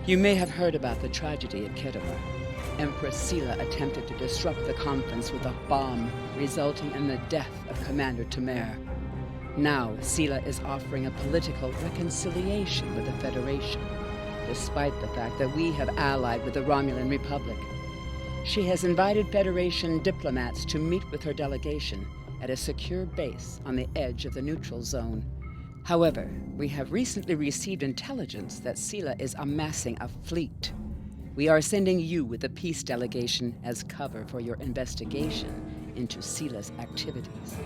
You may have heard about the tragedy at Kedar. Empress Sela attempted to disrupt the conference with a bomb, resulting in the death of Commander Tamer. Now, Sela is offering a political reconciliation with the Federation, despite the fact that we have allied with the Romulan Republic. She has invited Federation diplomats to meet with her delegation at a secure base on the edge of the neutral zone. However, we have recently received intelligence that Sela is amassing a fleet. We are sending you with the peace delegation as cover for your investigation into Sela's activities.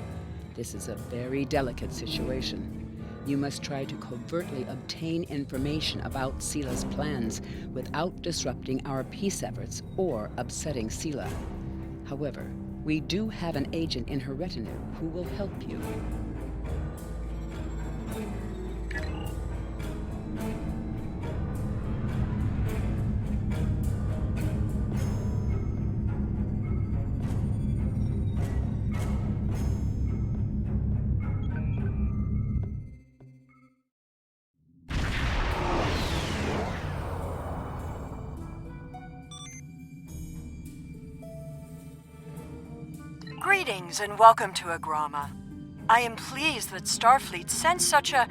This is a very delicate situation. You must try to covertly obtain information about Sela's plans without disrupting our peace efforts or upsetting Sela. However, we do have an agent in her retinue who will help you. Greetings and welcome to Agrama. I am pleased that Starfleet sent such a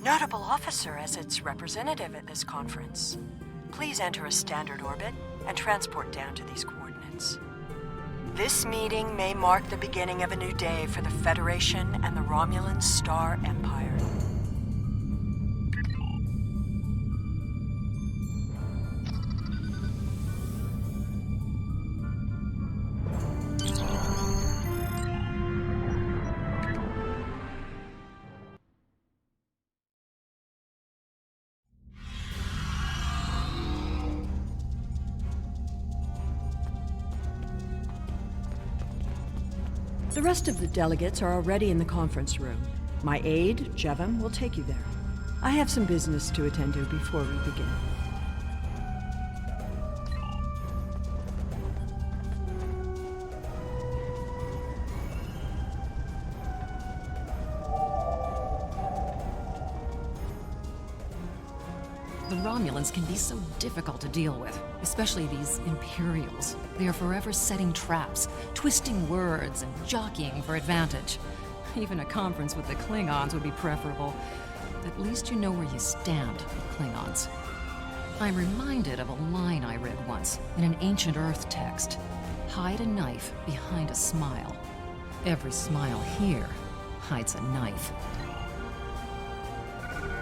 notable officer as its representative at this conference. Please enter a standard orbit and transport down to these coordinates. This meeting may mark the beginning of a new day for the Federation and the Romulan Star Empire. The rest of the delegates are already in the conference room. My aide, Jev'hadar, will take you there. I have some business to attend to before we begin. The Romulans can be so difficult to deal with, especially these Imperials. They are forever setting traps, twisting words, and jockeying for advantage. Even a conference with the Klingons would be preferable. At least you know where you stand with Klingons. I'm reminded of a line I read once in an ancient Earth text. Hide a knife behind a smile. Every smile here hides a knife.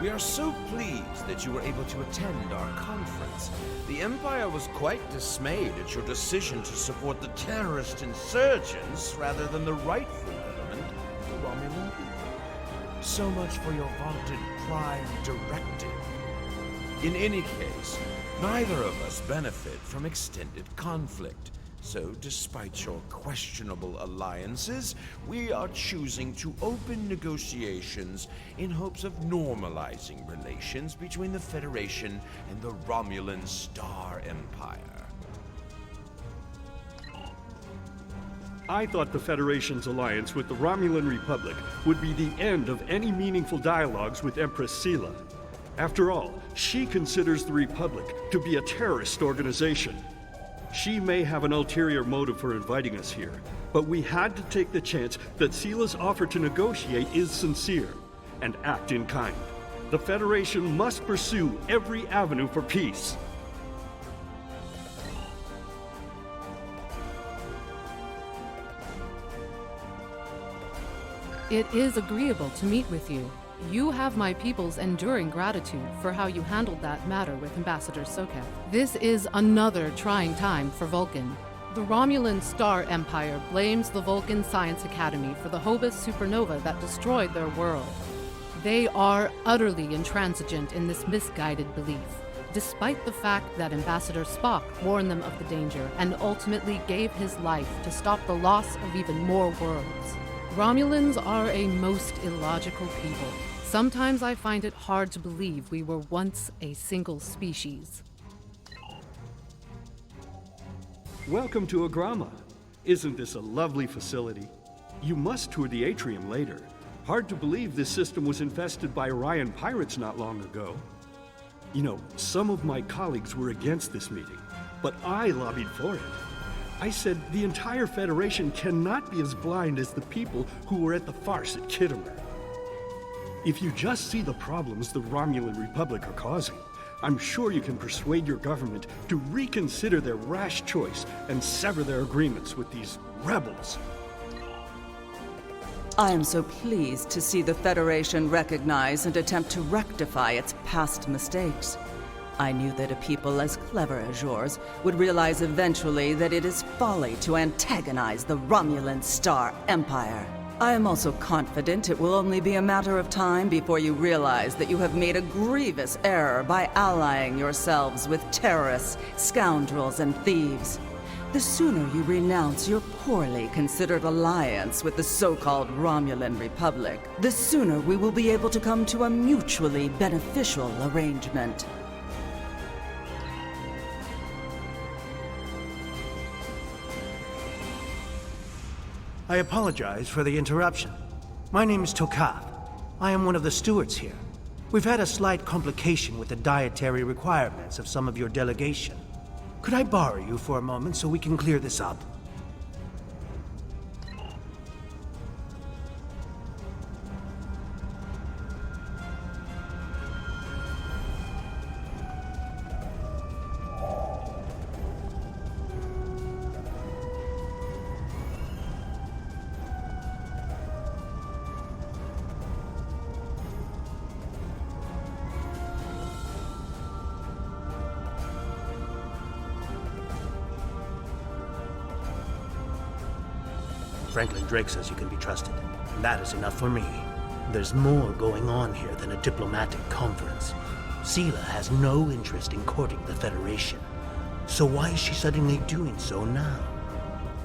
We are so pleased that you were able to attend our conference. The Empire was quite dismayed at your decision to support the terrorist insurgents rather than the rightful government, the Romulan people. So much for your vaunted Prime Directive. In any case, neither of us benefit from extended conflict. So, despite your questionable alliances, we are choosing to open negotiations in hopes of normalizing relations between the Federation and the Romulan Star Empire. I thought the Federation's alliance with the Romulan Republic would be the end of any meaningful dialogues with Empress Sela. After all, she considers the Republic to be a terrorist organization. She may have an ulterior motive for inviting us here, but we had to take the chance that Sela's offer to negotiate is sincere and act in kind. The Federation must pursue every avenue for peace. It is agreeable to meet with you. You have my people's enduring gratitude for how you handled that matter with Ambassador Soket. This is another trying time for Vulcan. The Romulan Star Empire blames the Vulcan Science Academy for the Hobus supernova that destroyed their world. They are utterly intransigent in this misguided belief, despite the fact that Ambassador Spock warned them of the danger and ultimately gave his life to stop the loss of even more worlds. Romulans are a most illogical people. Sometimes I find it hard to believe we were once a single species. Welcome to Agrama. Isn't this a lovely facility? You must tour the atrium later. Hard to believe this system was infested by Orion pirates not long ago. You know, some of my colleagues were against this meeting, but I lobbied for it. I said the entire Federation cannot be as blind as the people who were at the farce at Khitomer. If you just see the problems the Romulan Republic are causing, I'm sure you can persuade your government to reconsider their rash choice and sever their agreements with these rebels. I am so pleased to see the Federation recognize and attempt to rectify its past mistakes. I knew that a people as clever as yours would realize eventually that it is folly to antagonize the Romulan Star Empire. I am also confident it will only be a matter of time before you realize that you have made a grievous error by allying yourselves with terrorists, scoundrels, and thieves. The sooner you renounce your poorly considered alliance with the so-called Romulan Republic, the sooner we will be able to come to a mutually beneficial arrangement. I apologize for the interruption. My name is Tokav. I am one of the stewards here. We've had a slight complication with the dietary requirements of some of your delegation. Could I borrow you for a moment so we can clear this up? Franklin Drake says you can be trusted, and that is enough for me. There's more going on here than a diplomatic conference. Sela has no interest in courting the Federation. So why is she suddenly doing so now?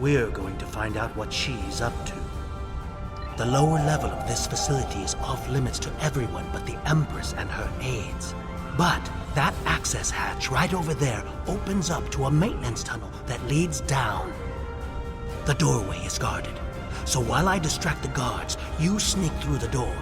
We're going to find out what she's up to. The lower level of this facility is off limits to everyone but the Empress and her aides. But that access hatch right over there opens up to a maintenance tunnel that leads down. The doorway is guarded, so while I distract the guards, you sneak through the door.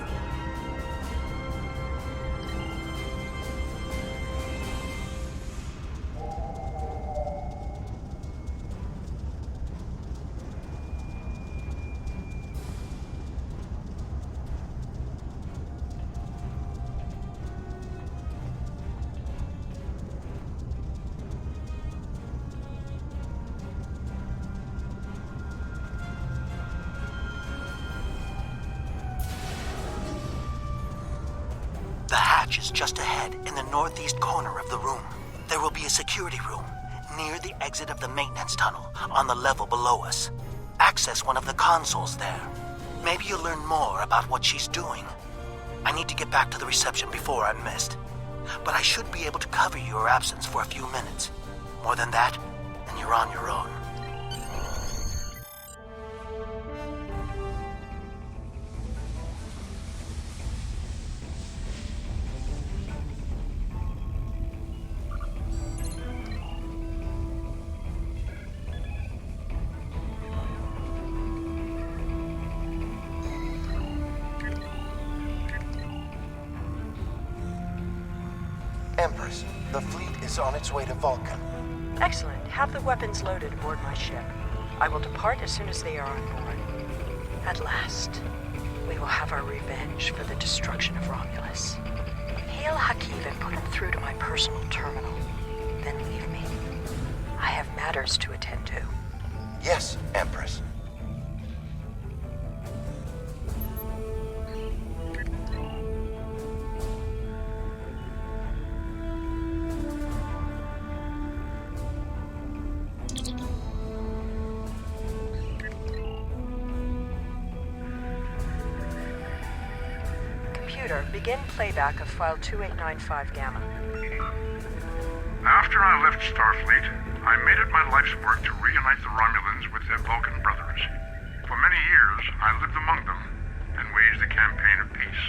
The hatch is just ahead in the northeast corner of the room. There will be a security room near the exit of the maintenance tunnel on the level below us. Access one of the consoles there. Maybe you'll learn more about what she's doing. I need to get back to the reception before I'm missed. But I should be able to cover your absence for a few minutes. More than that, then you're on your own. Empress, the fleet is on its way to Vulcan. Excellent. Have the weapons loaded aboard my ship. I will depart as soon as they are on board. At last, we will have our revenge for the destruction of Romulus. Hail Hakiv and put him through to my personal terminal. Then leave me. I have matters to attend to. Yes, Empress. Begin playback of file 2895 Gamma. After I left Starfleet, I made it my life's work to reunite the Romulans with their Vulcan brothers. For many years, I lived among them and waged a campaign of peace.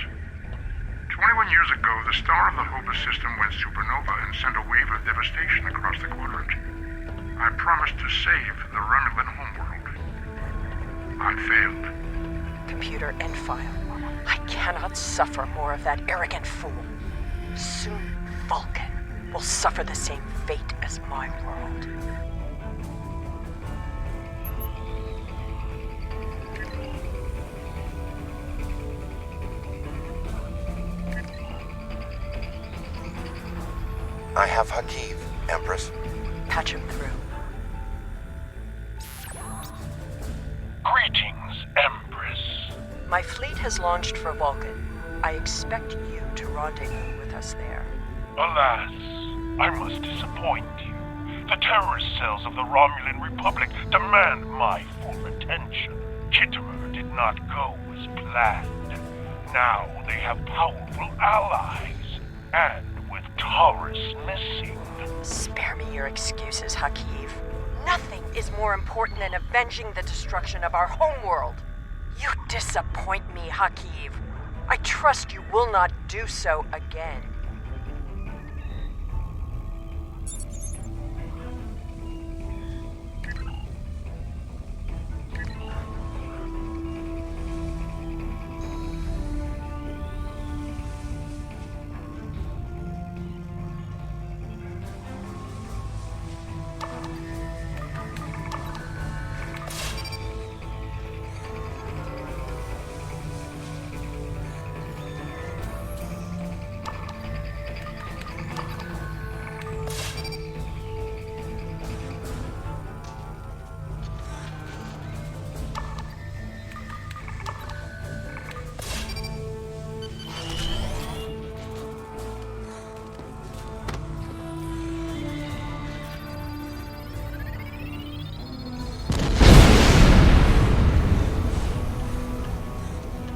21 years ago, the star of the Hobus system went supernova and sent a wave of devastation across the quadrant. I promised to save the Romulan homeworld. I failed. Computer end file. I cannot suffer more of that arrogant fool. Soon, Vulcan will suffer the same fate as my world. I have Hakiv, Empress. Patch him through. Greetings, Empress. My fleet has launched for Vulcan. I expect you to rendezvous with us there. Alas, I must disappoint you. The terrorist cells of the Romulan Republic demand my full attention. Kittimer did not go as planned. Now they have powerful allies, and with Taurus missing. Spare me your excuses, Hakiv. Nothing is more important than avenging the destruction of our homeworld. You disappoint me, Hakiv. I trust you will not do so again.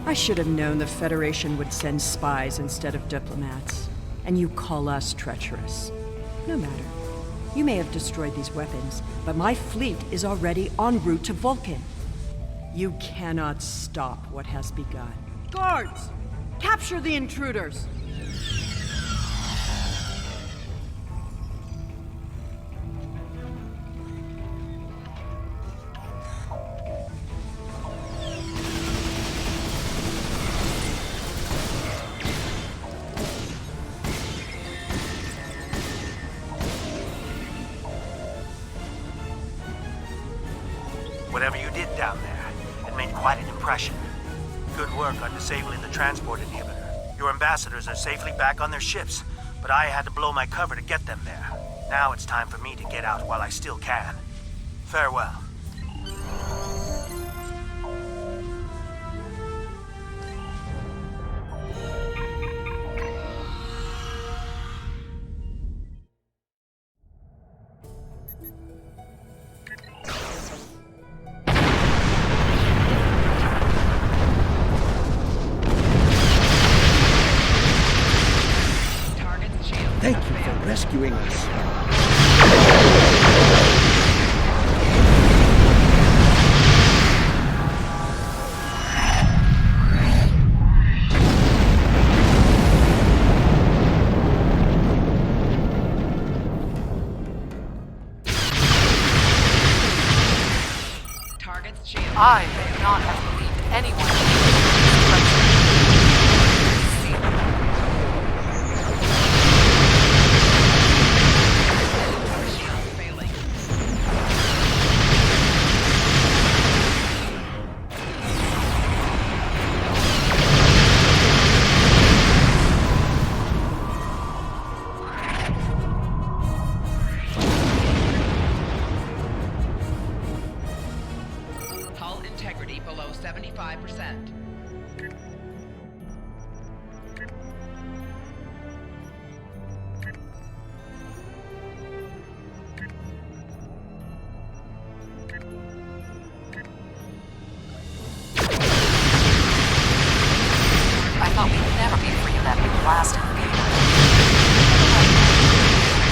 I should have known the Federation would send spies instead of diplomats. And you call us treacherous. No matter. You may have destroyed these weapons, but my fleet is already en route to Vulcan. You cannot stop what has begun. Guards! Capture the intruders! Whatever you did down there, it made quite an impression. Good work on disabling the transport inhibitor. Your ambassadors are safely back on their ships, but I had to blow my cover to get them there. Now it's time for me to get out while I still can. Farewell. Thank you for rescuing us. I may not have believed anyone. Hull integrity below 75%. I thought we'd never be free of that blasted fever.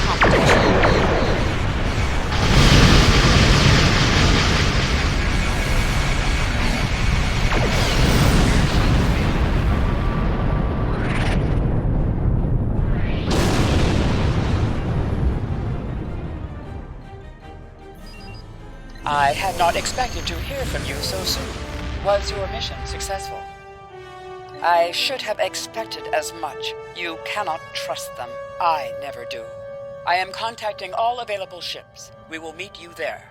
Competition. I had not expected to hear from you so soon. Was your mission successful? I should have expected as much. You cannot trust them. I never do. I am contacting all available ships. We will meet you there.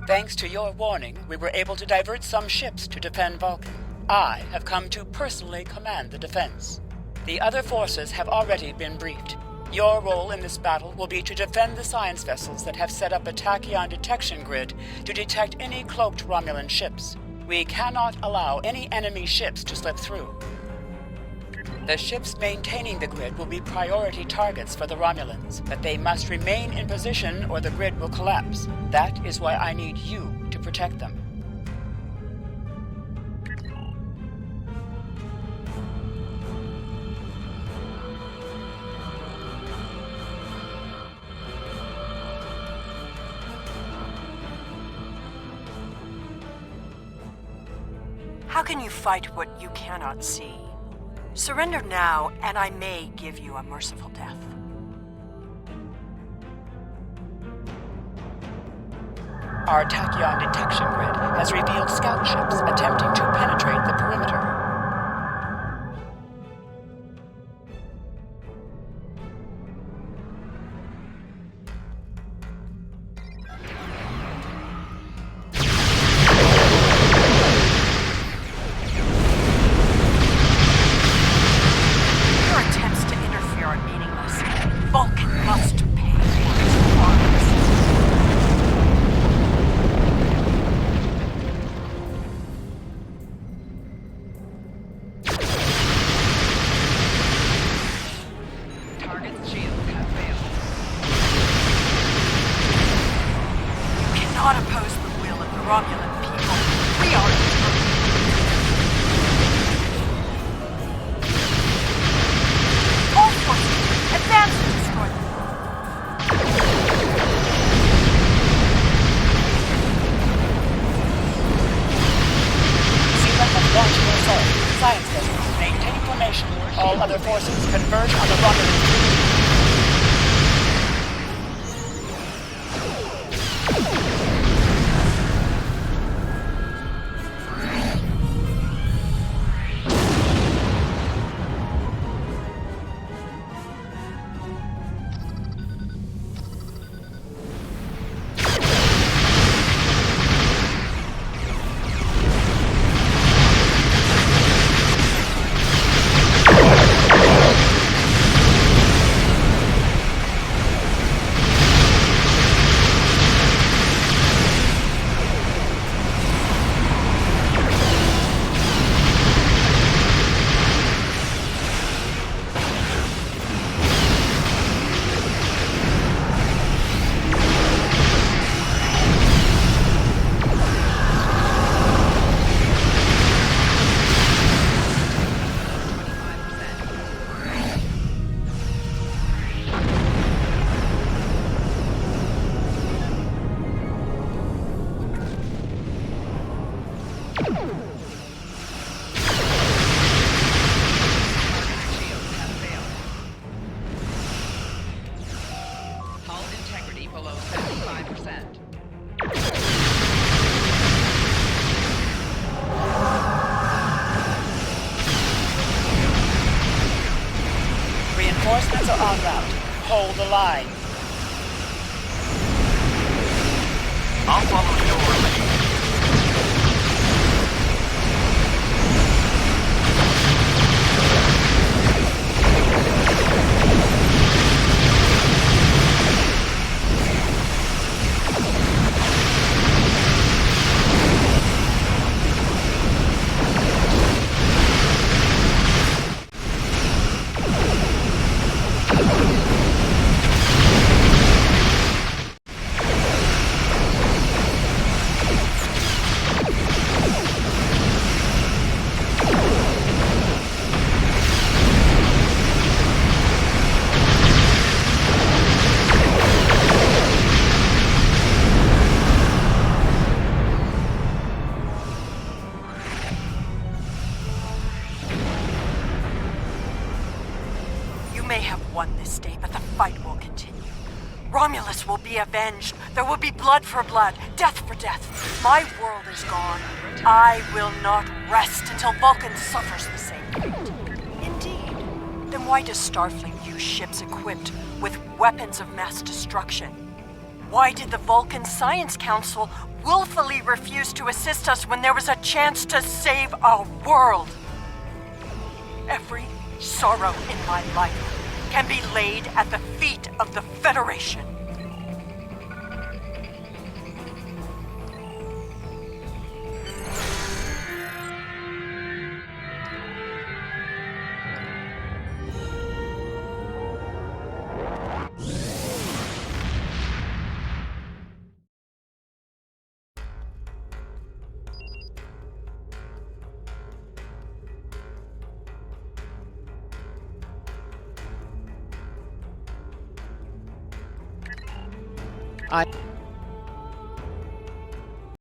Thanks to your warning, we were able to divert some ships to defend Vulcan. I have come to personally command the defense. The other forces have already been briefed. Your role in this battle will be to defend the science vessels that have set up a tachyon detection grid to detect any cloaked Romulan ships. We cannot allow any enemy ships to slip through. The ships maintaining the grid will be priority targets for the Romulans, but they must remain in position or the grid will collapse. That is why I need you to protect them. How can you fight what you cannot see? Surrender now, and I may give you a merciful death. Our tachyon detection grid has revealed scout ships attempting to penetrate the perimeter. Your attempts to interfere are meaningless. Vulcan must pay for its crimes. Target's shields have failed. You cannot oppose the will of the Romulan people. We are determined. All forces, advance to destroy them. Sela has launched an assault. Science vessels, maintain formation. All other forces converge on the Romulan. Reinforcements are en route. Hold the line. I'll follow your lead. won this day, but the fight will continue. Romulus will be avenged. There will be blood for blood, death for death. My world is gone. I will not rest until Vulcan suffers the same fate. Indeed. Then why does Starfleet use ships equipped with weapons of mass destruction? Why did the Vulcan Science Council willfully refuse to assist us when there was a chance to save our world? Every sorrow in my life can be laid at the feet of the Federation. I